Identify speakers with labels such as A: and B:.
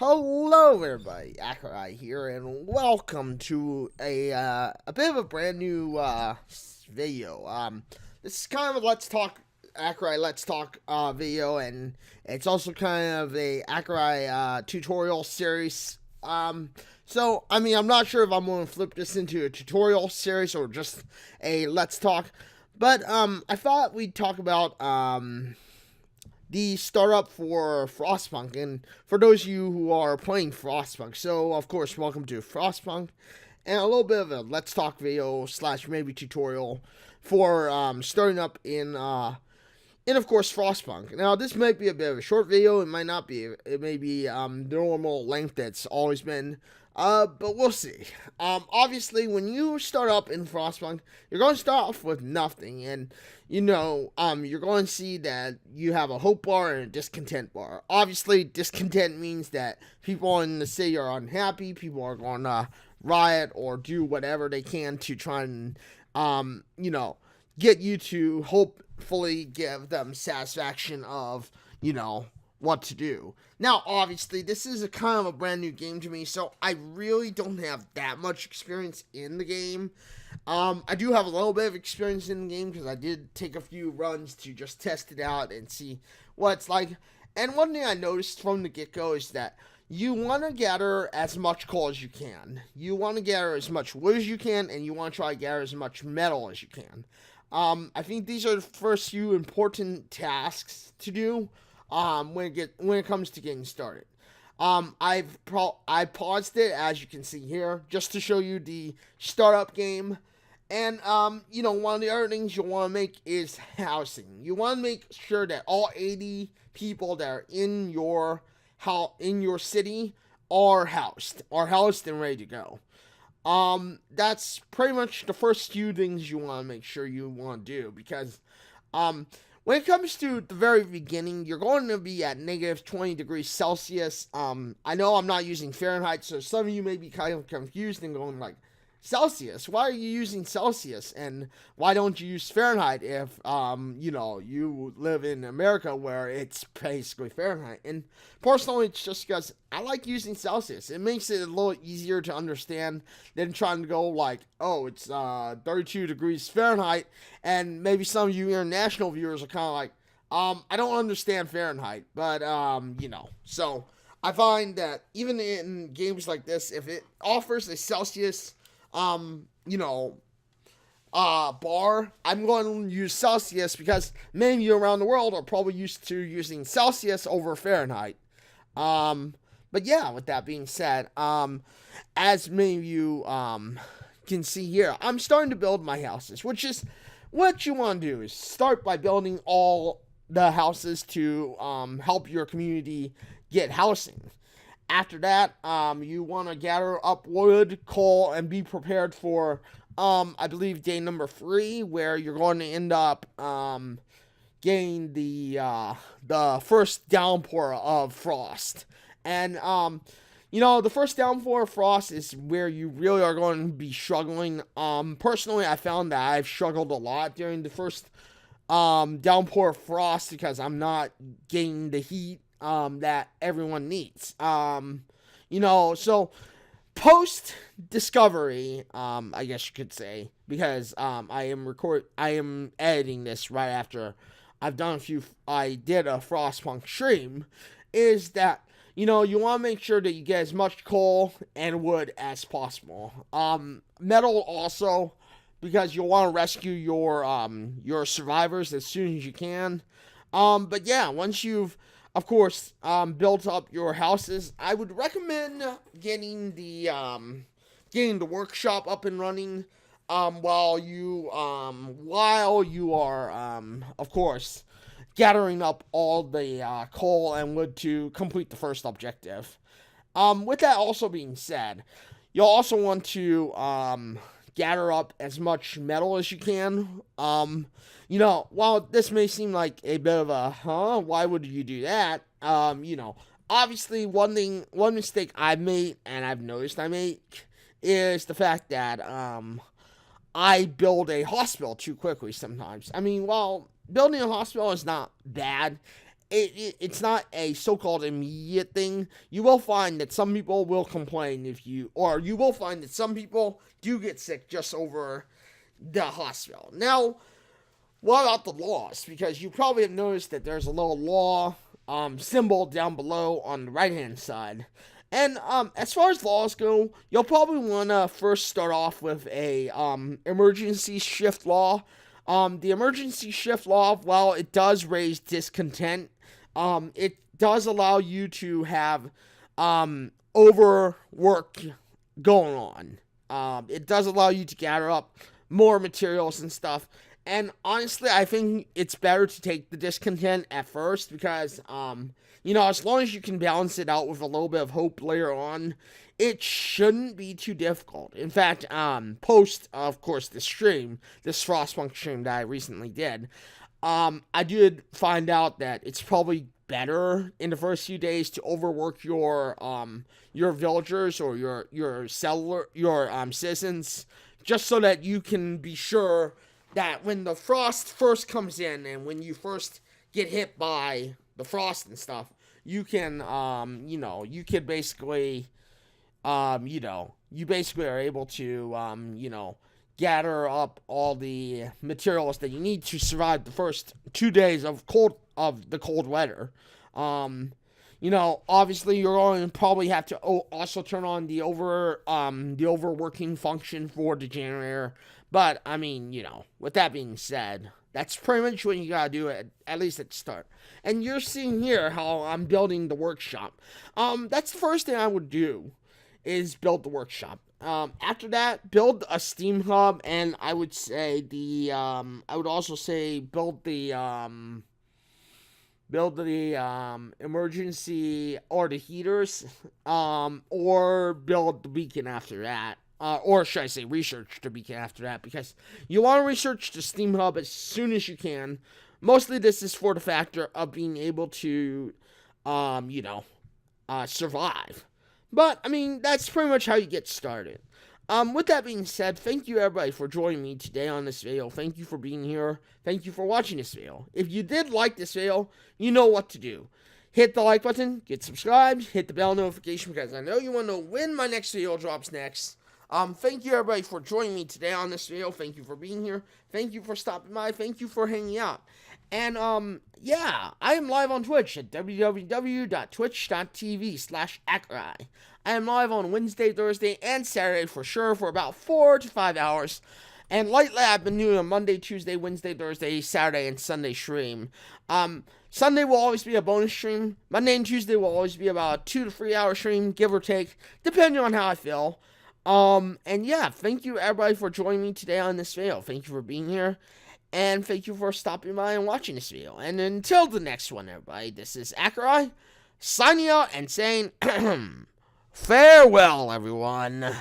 A: Hello, everybody. Accureye here, and welcome to a bit of a brand new video. This is kind of a Let's Talk Accureye Let's Talk video, and it's also kind of a Accureye tutorial series. I'm not sure if I'm going to flip this into a tutorial series or just a Let's Talk, but I thought we'd talk about the startup for Frostpunk. And for those of you who are playing Frostpunk, so of course, welcome to Frostpunk, and a little bit of a Let's Talk video / maybe tutorial for starting up in of course Frostpunk. Now this might be a bit of a short video, it might not be, it may be the normal length that's always been, but we'll see. Obviously, when you start up in Frostpunk, you're going to start off with nothing, and you're going to see that you have a hope bar and a discontent bar. Obviously, discontent means that people in the city are unhappy, people are going to riot or do whatever they can to try and, get you to hopefully give them satisfaction of, what to do. Now, obviously, this is a kind of a brand new game to me, so I really don't have that much experience in the game. I do have a little bit of experience in the game because I did take a few runs to just test it out and see what it's like. And one thing I noticed from the get-go is that you want to gather as much coal as you can. You want to gather as much wood as you can, and you want to try to gather as much metal as you can. I think these are the first few important tasks to do when it comes to getting started. I paused it, as you can see here, just to show you the startup game. And one of the other things you want to make is housing. You want to make sure that all 80 people that are in your city are housed and ready to go. That's pretty much the first few things you want to make sure you want to do, because when it comes to the very beginning, you're going to be at negative 20 degrees Celsius. I know I'm not using Fahrenheit, so some of you may be kind of confused and going like, Celsius? Why are you using Celsius? And why don't you use Fahrenheit if, you live in America where it's basically Fahrenheit? And personally, it's just because I like using Celsius. It makes it a little easier to understand than trying to go like, oh, it's 32 degrees Fahrenheit. And maybe some of you international viewers are kind of like, I don't understand Fahrenheit. But, So I find that even in games like this, if it offers a Celsius bar, I'm going to use Celsius because many of you around the world are probably used to using Celsius over Fahrenheit. But yeah, with that being said, as many of you can see here, I'm starting to build my houses, which is what you want to do is start by building all the houses to help your community get housing. After that, you want to gather up wood, coal, and be prepared for, I believe, day number 3, where you're going to end up getting the first downpour of frost. And, the first downpour of frost is where you really are going to be struggling. Personally, I found that I've struggled a lot during the first downpour of frost because I'm not getting the heat that everyone needs. So post discovery, I guess you could say, because I am editing this right after I did a Frostpunk stream, is that you want to make sure that you get as much coal and wood as possible. Metal also, because you'll want to rescue your survivors as soon as you can. But yeah, once you've of course, built up your houses, I would recommend getting the workshop up and running while you are of course gathering up all the coal and wood to complete the first objective. With that also being said, you'll also want to gather up as much metal as you can. While this may seem like a bit of a, why would you do that? Obviously one mistake I've made, and I've noticed I make, is the fact that, I build a hospital too quickly sometimes. I mean, while building a hospital is not bad, it's not a so-called immediate thing. You will find that some people will complain you will find that some people do get sick just over the hospital. Now, what about the laws? Because you probably have noticed that there's a little law symbol down below on the right-hand side. And as far as laws go, you'll probably want to first start off with a emergency shift law. The emergency shift law, while it does raise discontent, it does allow you to have overwork going on. It does allow you to gather up more materials and stuff. And honestly, I think it's better to take the discontent at first because, as long as you can balance it out with a little bit of hope later on, it shouldn't be too difficult. In fact, post, of course, this Frostpunk stream that I recently did, I did find out that it's probably better in the first few days to overwork your villagers or your citizens, just so that you can be sure that when the frost first comes in and when you first get hit by the frost and stuff, you can, you could basically, you basically are able to, gather up all the materials that you need to survive the first 2 days of the cold weather. Obviously you're going to probably have to also turn on the overworking function for the generator. But, with that being said, that's pretty much what you gotta do, at least at the start. And you're seeing here how I'm building the workshop. That's the first thing I would do, is build the workshop. After that, build a steam hub, and I would say I would also say build the emergency or the heaters, or build the beacon after that. Or should I say research the beacon after that, because you want to research the steam hub as soon as you can. Mostly this is for the factor of being able to, survive. But, that's pretty much how you get started. With that being said, thank you everybody for joining me today on this video. Thank you for being here. Thank you for watching this video. If you did like this video, you know what to do. Hit the like button, get subscribed, hit the bell notification, because I know you want to know when my next video drops next. Thank you everybody for joining me today on this video. Thank you for being here. Thank you for stopping by. Thank you for hanging out. And, I am live on Twitch at www.twitch.tv/Accureye. I am live on Wednesday, Thursday, and Saturday for sure for about 4 to 5 hours. And lately I've been doing a Monday, Tuesday, Wednesday, Thursday, Saturday, and Sunday stream. Sunday will always be a bonus stream. Monday and Tuesday will always be about a 2 to 3 hour stream, give or take, depending on how I feel. Thank you everybody for joining me today on this video. Thank you for being here, and thank you for stopping by and watching this video. And until the next one, everybody, this is Accureye, signing out and saying, farewell, everyone.